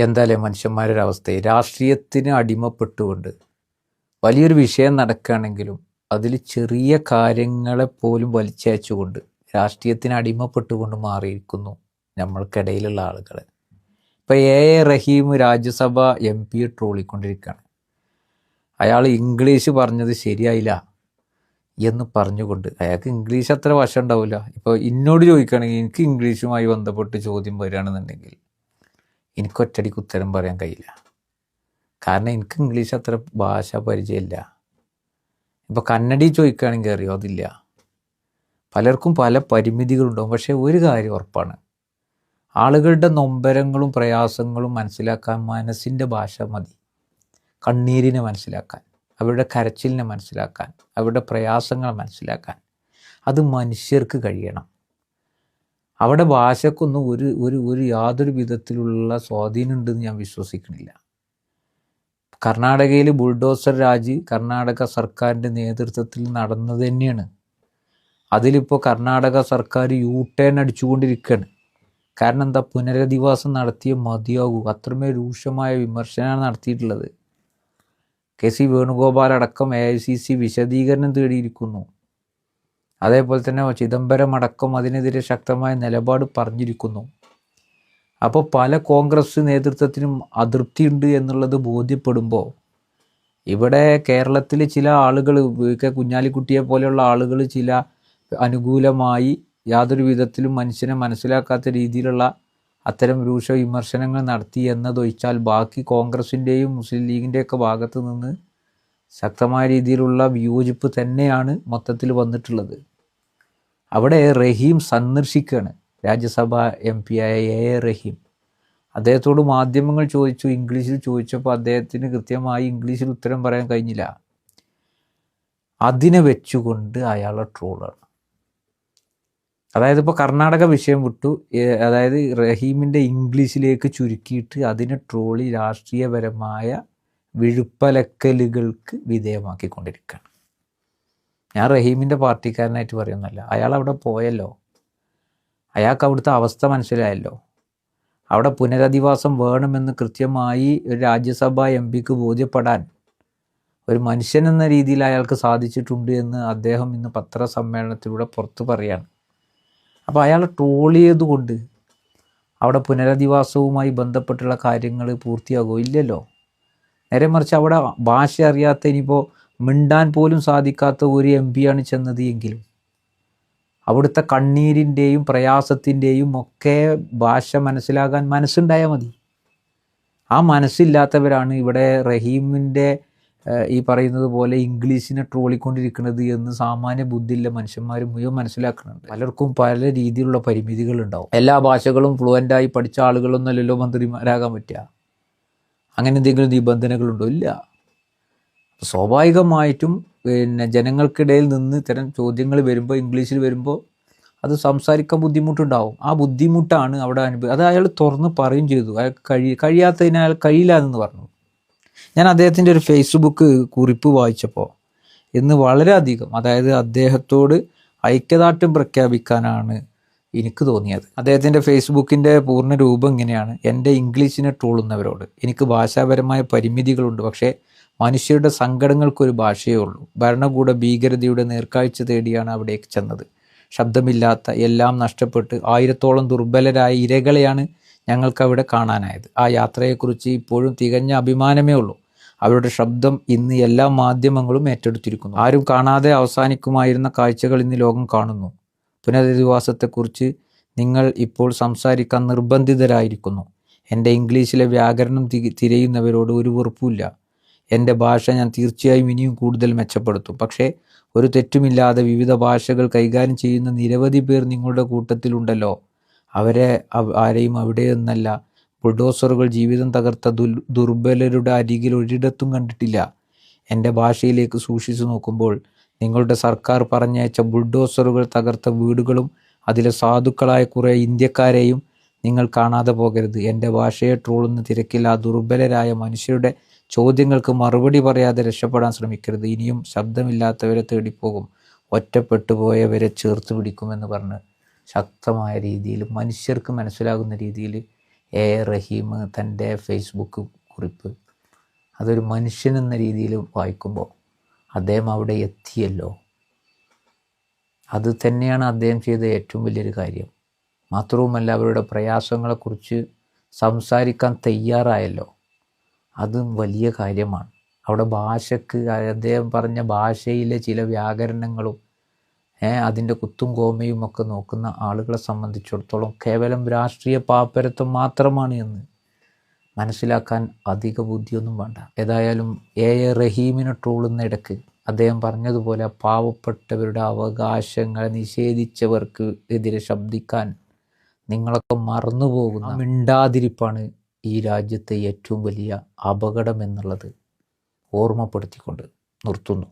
എന്തായാലേ മനുഷ്യന്മാരുടെ അവസ്ഥയെ രാഷ്ട്രീയത്തിന് അടിമപ്പെട്ടുകൊണ്ട് വലിയൊരു വിഷയം നടക്കുകയാണെങ്കിലും അതിൽ ചെറിയ കാര്യങ്ങളെ പോലും വലിച്ചയച്ചുകൊണ്ട് രാഷ്ട്രീയത്തിന് അടിമപ്പെട്ടുകൊണ്ട് മാറിയിരിക്കുന്നു നമ്മൾക്കിടയിലുള്ള ആളുകൾ. ഇപ്പം റഹീം രാജ്യസഭ MP ട്രോളിക്കൊണ്ടിരിക്കുകയാണ്. അയാൾ ഇംഗ്ലീഷ് പറഞ്ഞത് ശരിയായില്ല എന്ന് പറഞ്ഞുകൊണ്ട്, അയാൾക്ക് ഇംഗ്ലീഷ് അത്ര വശം ഉണ്ടാവില്ല. ഇപ്പോൾ എന്നോട് ചോദിക്കുകയാണെങ്കിൽ എനിക്ക് ഇംഗ്ലീഷുമായി ബന്ധപ്പെട്ട് ചോദ്യം വരികയാണെന്നുണ്ടെങ്കിൽ എനിക്കൊറ്റടിക്ക് ഉത്തരം പറയാൻ കഴിയില്ല. കാരണം എനിക്ക് ഇംഗ്ലീഷ് അത്ര ഭാഷ പരിചയമില്ല. ഇപ്പോൾ കന്നഡി ചോദിക്കുകയാണെങ്കിൽ അറിയോ, അതില്ല. പലർക്കും പല പരിമിതികളുണ്ടാവും. പക്ഷേ ഒരു കാര്യം ഉറപ്പാണ്, ആളുകളുടെ നൊമ്പരങ്ങളും പ്രയാസങ്ങളും മനസ്സിലാക്കാൻ മനസ്സിൻ്റെ ഭാഷ മതി. കണ്ണീരിനെ മനസ്സിലാക്കാൻ, അവരുടെ കരച്ചിലിനെ മനസ്സിലാക്കാൻ, അവരുടെ പ്രയാസങ്ങൾ മനസ്സിലാക്കാൻ അത് മനുഷ്യർക്ക് കഴിയണം. അവിടെ ഭാഷക്കൊന്നും ഒരു യാതൊരു വിധത്തിലുള്ള സ്വാധീനം ഉണ്ടെന്ന് ഞാൻ വിശ്വസിക്കുന്നില്ല. കർണാടകയിൽ ബുൾഡോസർ രാജ് കർണാടക സർക്കാരിൻ്റെ നേതൃത്വത്തിൽ നടന്നത് തന്നെയാണ്. അതിലിപ്പോൾ കർണാടക സർക്കാർ U-ടേൺ അടിച്ചുകൊണ്ടിരിക്കുകയാണ്. കാരണം എന്താ, പുനരധിവാസം നടത്തിയ മതിയാകൂ. അത്രമേൽ രൂക്ഷമായ വിമർശനമാണ് നടത്തിയിട്ടുള്ളത്. KC വേണുഗോപാൽ അടക്കം AICC വിശദീകരണം തേടിയിരിക്കുന്നു. അതേപോലെ തന്നെ ചിദംബരം അടക്കം അതിനെതിരെ ശക്തമായ നിലപാട് പറഞ്ഞിരിക്കുന്നു. അപ്പോൾ പല കോൺഗ്രസ് നേതൃത്വത്തിനും അതൃപ്തിയുണ്ട് എന്നുള്ളത് ബോധ്യപ്പെടുമ്പോൾ ഇവിടെ കേരളത്തിൽ ചില ആളുകൾ, കുഞ്ഞാലിക്കുട്ടിയെ പോലെയുള്ള ആളുകൾ ചില അനുകൂലമായി യാതൊരു വിധത്തിലും മനുഷ്യനെ മനസ്സിലാക്കാത്ത രീതിയിലുള്ള അത്തരം രൂക്ഷ വിമർശനങ്ങൾ നടത്തി എന്നതൊഴിച്ചാൽ ബാക്കി കോൺഗ്രസിൻ്റെയും മുസ്ലിം ലീഗിൻ്റെയൊക്കെ ഭാഗത്ത് നിന്ന് ശക്തമായ രീതിയിലുള്ള വിയോജിപ്പ് തന്നെയാണ് മൊത്തത്തിൽ വന്നിട്ടുള്ളത്. അവിടെ റഹീം സന്ദർശിക്കുകയാണ് രാജ്യസഭ MP ആയ റഹീം. അദ്ദേഹത്തോട് മാധ്യമങ്ങൾ ചോദിച്ചു, ഇംഗ്ലീഷിൽ ചോദിച്ചപ്പോൾ അദ്ദേഹത്തിന് കൃത്യമായി ഇംഗ്ലീഷിൽ ഉത്തരം പറയാൻ കഴിഞ്ഞില്ല. അതിനെ വെച്ചുകൊണ്ട് അയാളെ ട്രോളാണ്. അതായത് ഇപ്പോൾ കർണാടക വിഷയം വിട്ടു, അതായത് റഹീമിൻ്റെ ഇംഗ്ലീഷിലേക്ക് ചുരുക്കിയിട്ട് അതിനെ ട്രോളി രാഷ്ട്രീയപരമായ വിഴുപ്പലക്കലുകൾക്ക് വിധേയമാക്കിക്കൊണ്ടിരിക്കുകയാണ്. ഞാൻ റഹീമിൻ്റെ പാർട്ടിക്കാരനായിട്ട് പറയുന്നല്ല. അയാൾ അവിടെ പോയല്ലോ, അയാൾക്ക് അവിടുത്തെ അവസ്ഥ മനസ്സിലായല്ലോ. അവിടെ പുനരധിവാസം വേണമെന്ന് കൃത്യമായി ഒരു രാജ്യസഭാ MP ബോധ്യപ്പെടാൻ ഒരു മനുഷ്യൻ എന്ന രീതിയിൽ അയാൾക്ക് സാധിച്ചിട്ടുണ്ട് എന്ന് അദ്ദേഹം ഇന്ന് പത്രസമ്മേളനത്തിലൂടെ പുറത്ത് പറയാണ്. അപ്പോൾ അയാൾ ട്രോളിയത് കൊണ്ട് അവിടെ പുനരധിവാസവുമായി ബന്ധപ്പെട്ടുള്ള കാര്യങ്ങൾ പൂർത്തിയാകുമോ? ഇല്ലല്ലോ. നേരെ മറിച്ച് അവിടെ ഭാഷ അറിയാത്ത, ഇനിയിപ്പോൾ മിണ്ടാൻ പോലും സാധിക്കാത്ത ഒരു MP ആണ് ചെന്നത് എങ്കിലും അവിടുത്തെ കണ്ണീരിൻ്റെയും പ്രയാസത്തിൻ്റെയും ഒക്കെ ഭാഷ മനസ്സിലാകാൻ മനസ്സുണ്ടായാൽ മതി. ആ മനസ്സില്ലാത്തവരാണ് ഇവിടെ റഹീമിൻ്റെ ഈ പറയുന്നത് പോലെ ഇംഗ്ലീഷിനെ ട്രോളിക്കൊണ്ടിരിക്കുന്നത് എന്ന് സാമാന്യ ബുദ്ധിയുള്ള മനുഷ്യന്മാർ മുഴുവൻ മനസ്സിലാക്കുന്നുണ്ട്. പലർക്കും പല രീതിയിലുള്ള പരിമിതികളുണ്ടാവും. എല്ലാ ഭാഷകളും ഫ്ലുവൻ്റായി പഠിച്ച ആളുകളൊന്നുമല്ലല്ലോ മന്ത്രിമാരാകാൻ പറ്റുക. അങ്ങനെ എന്തെങ്കിലും നിബന്ധനകളുണ്ടോ? ഇല്ല. സ്വാഭാവികമായിട്ടും ജനങ്ങൾക്കിടയിൽ നിന്ന് ഇത്തരം ചോദ്യങ്ങൾ വരുമ്പോൾ, ഇംഗ്ലീഷിൽ വരുമ്പോൾ അത് സംസാരിക്കാൻ ബുദ്ധിമുട്ടുണ്ടാവും. ആ ബുദ്ധിമുട്ടാണ് അവിടെ അത് അയാൾ തുറന്ന് പറയും ചെയ്തു. അയാൾ കഴിയാത്തതിനാൽ കഴിയില്ല എന്ന് പറഞ്ഞു. ഞാൻ അദ്ദേഹത്തിൻ്റെ ഒരു ഫേസ്ബുക്ക് കുറിപ്പ് വായിച്ചപ്പോൾ ഇന്ന് വളരെയധികം, അതായത് അദ്ദേഹത്തോട് ഐക്യദാർഢ്യം പ്രഖ്യാപിക്കാനാണ് എനിക്ക് തോന്നിയത്. അദ്ദേഹത്തിൻ്റെ ഫേസ്ബുക്കിൻ്റെ പൂർണ്ണ രൂപം ഇങ്ങനെയാണ്: എൻ്റെ ഇംഗ്ലീഷിനെ ട്രോളുന്നവരോട്, എനിക്ക് ഭാഷാപരമായ പരിമിതികളുണ്ട്, പക്ഷേ മനുഷ്യരുടെ സങ്കടങ്ങൾക്കൊരു ഭാഷയേ ഉള്ളൂ. ഭരണകൂട ഭീകരതയുടെ നേർക്കാഴ്ച തേടിയാണ് അവിടേക്ക് ചെന്നത്. ശബ്ദമില്ലാത്ത, എല്ലാം നഷ്ടപ്പെട്ട് 1000-ഓളം ദുർബലരായ ഇരകളെയാണ് ഞങ്ങൾക്കവിടെ കാണാനായത്. ആ യാത്രയെക്കുറിച്ച് ഇപ്പോഴും തികഞ്ഞ അഭിമാനമേ ഉള്ളൂ. അവരുടെ ശബ്ദം ഇന്ന് എല്ലാ മാധ്യമങ്ങളും ഏറ്റെടുത്തിരിക്കുന്നു. ആരും കാണാതെ അവസാനിക്കുമായിരുന്ന കാഴ്ചകൾ ഇന്ന് ലോകം കാണുന്നു. പുനരധിവാസത്തെക്കുറിച്ച് നിങ്ങൾ ഇപ്പോൾ സംസാരിക്കാൻ നിർബന്ധിതരായിരിക്കുന്നു. എൻ്റെ ഇംഗ്ലീഷിലെ വ്യാകരണം തിരയുന്നവരോട് ഒരു വെറുപ്പുമില്ല. എൻ്റെ ഭാഷ ഞാൻ തീർച്ചയായും ഇനിയും കൂടുതൽ മെച്ചപ്പെടുത്തും. പക്ഷേ ഒരു തെറ്റുമില്ലാതെ വിവിധ ഭാഷകൾ കൈകാര്യം ചെയ്യുന്ന നിരവധി പേർ നിങ്ങളുടെ കൂട്ടത്തിലുണ്ടല്ലോ. അവരെ ആരെയും അവിടെയൊന്നല്ല ബുൾഡോസറുകൾ ജീവിതം തകർത്ത ദുർബലരുടെ അരികിൽ ഒരിടത്തും കണ്ടിട്ടില്ല. എൻ്റെ ഭാഷയിലേക്ക് സൂക്ഷിച്ചു നോക്കുമ്പോൾ നിങ്ങളുടെ സർക്കാർ പറഞ്ഞയച്ച ബുൾഡോസറുകൾ തകർത്ത വീടുകളും അതിലെ സാധുക്കളായ കുറേ ഇന്ത്യക്കാരെയും നിങ്ങൾ കാണാതെ പോകരുത്. എൻ്റെ ഭാഷയെ ട്രോളുന്ന തിരക്കിൽ ആ ദുർബലരായ മനുഷ്യരുടെ ചോദ്യങ്ങൾക്ക് മറുപടി പറയാതെ രക്ഷപ്പെടാൻ ശ്രമിക്കരുത്. ഇനിയും ശബ്ദമില്ലാത്തവരെ തേടിപ്പോകും, ഒറ്റപ്പെട്ടു പോയവരെ ചേർത്ത് പിടിക്കുമെന്ന് പറഞ്ഞ് ശക്തമായ രീതിയിൽ മനുഷ്യർക്ക് മനസ്സിലാകുന്ന രീതിയിൽ എ റഹീം തൻ്റെ ഫേസ്ബുക്ക് കുറിപ്പ് അതൊരു മനുഷ്യൻ എന്ന രീതിയിൽ വായിക്കുമ്പോൾ അദ്ദേഹം അവിടെ എത്തിയല്ലോ. അത് തന്നെയാണ് അദ്ദേഹം ചെയ്ത ഏറ്റവും വലിയൊരു കാര്യം. മാത്രവുമല്ല അവരുടെ പ്രയാസങ്ങളെക്കുറിച്ച് സംസാരിക്കാൻ തയ്യാറായല്ലോ. അതും വലിയ കാര്യമാണ്. അവിടെ ഭാഷയ്ക്ക് അദ്ദേഹം പറഞ്ഞ ഭാഷയിലെ ചില വ്യാകരണങ്ങളും അതിൻ്റെ കുത്തും കോമയും ഒക്കെ നോക്കുന്ന ആളുകളെ സംബന്ധിച്ചിടത്തോളം കേവലം രാഷ്ട്രീയ പാപ്പരത്വം മാത്രമാണ് എന്ന് മനസ്സിലാക്കാൻ അധിക ബുദ്ധിയൊന്നും വേണ്ട. ഏതായാലും എ റഹീമിനെ ട്രോളുന്ന ഇടയ്ക്ക് അദ്ദേഹം പറഞ്ഞതുപോലെ പാവപ്പെട്ടവരുടെ അവകാശങ്ങൾ നിഷേധിച്ചവർക്ക് എതിരെ ശബ്ദിക്കാൻ നിങ്ങളൊക്കെ മറന്നുപോകുന്ന മിണ്ടാതിരിപ്പാണ് ഈ രാജ്യത്തെ ഏറ്റവും വലിയ അപകടം എന്നുള്ളത് ഓർമ്മപ്പെടുത്തിക്കൊണ്ട് നിർത്തുന്നു.